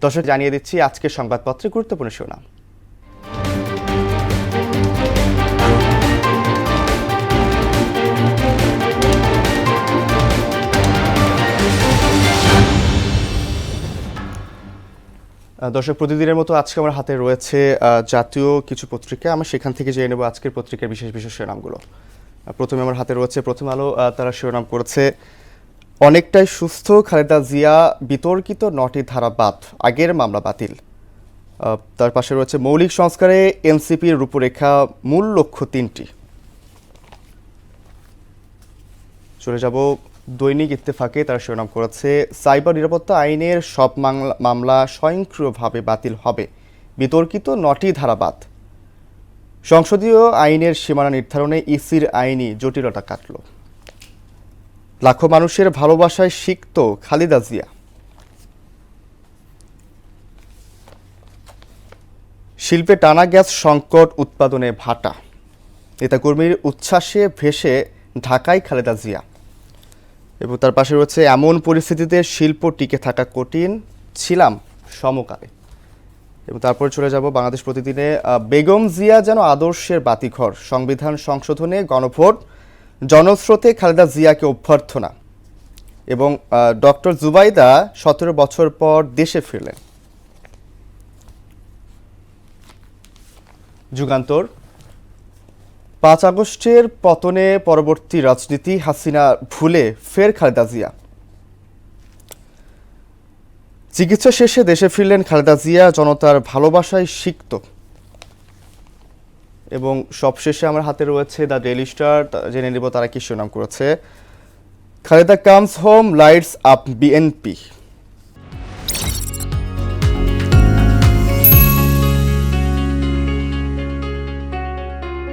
দর্শক জানিয়ে দিচ্ছি আজকের সংবাদপত্রে গুরুত্বপূর্ণ শিরোনাম। দর্শক প্রতিদিনের মতো আজকে আমার হাতে রয়েছে জাতীয় কিছু পত্রিকা। আমরা সেখান থেকে জেনে নেব আজকের পত্রিকার বিশেষ বিশেষ শিরোনামগুলো। প্রথমে আমার হাতে রয়েছে প্রথম আলো। তারা শিরোনাম করেছে অনেকটাই সুস্থ খালেদা জিয়া, বিতর্কিত ৯টি ধারা বাদ, আগের মামলা বাতিল। তার পাশে রয়েছে মৌলিক সংস্কারে এনসিপির রূপরেখা, মূল লক্ষ্য ৩টি। চলে যাব দৈনিক ইত্তেফাকে। তারা শিরোনাম করেছে সাইবার নিরাপত্তা আইনের সব মামলা স্বয়ংক্রিয়ভাবে বাতিল হবে, বিতর্কিত ৯টি ধারা বাদ। সংসদীয় আইনের সীমানা নির্ধারণে ইসির আইনি জটিলতা কাটল। লাখো মানুষের ভালোবাসায় সিক্ত খালেদা জিয়া। শিল্পে টানা গ্যাস সংকট, উৎপাদনে ভাটা, নেতাকর্মীর উচ্ছ্বাসে ভেসে ঢাকায় খালেদা জিয়া। এবং তার পাশে রয়েছে এমন পরিস্থিতিতে শিল্প টিকে থাকা কঠিন, ছিলাম সমকালে। এবং তারপরে চলে যাব বাংলাদেশ প্রতিদিনে। বেগম জিয়া যেন আদর্শের বাতিঘর, সংবিধান সংশোধনে গণভোট, জনস্রোতে খালেদা জিয়াকে অভ্যর্থনা। এবং ডক্টর জুবাইদা ১৭ বছর পর দেশে ফিরলেন। যুগান্তর, ৫ আগস্টের পতনে পরবর্তী রাজনীতি, হাসিনা ভুলে ফের খালেদা জিয়া। চিকিৎসা শেষে দেশে ফিরলেন খালেদা জিয়া, জনতার ভালোবাসায় সিক্ত। এবং সবশেষে আমার হাতে রয়েছে দ্য ডেইলি স্টার। জেনে নিব তারা কি শিরোনাম করেছে। Khaleda comes home, lights up BNP.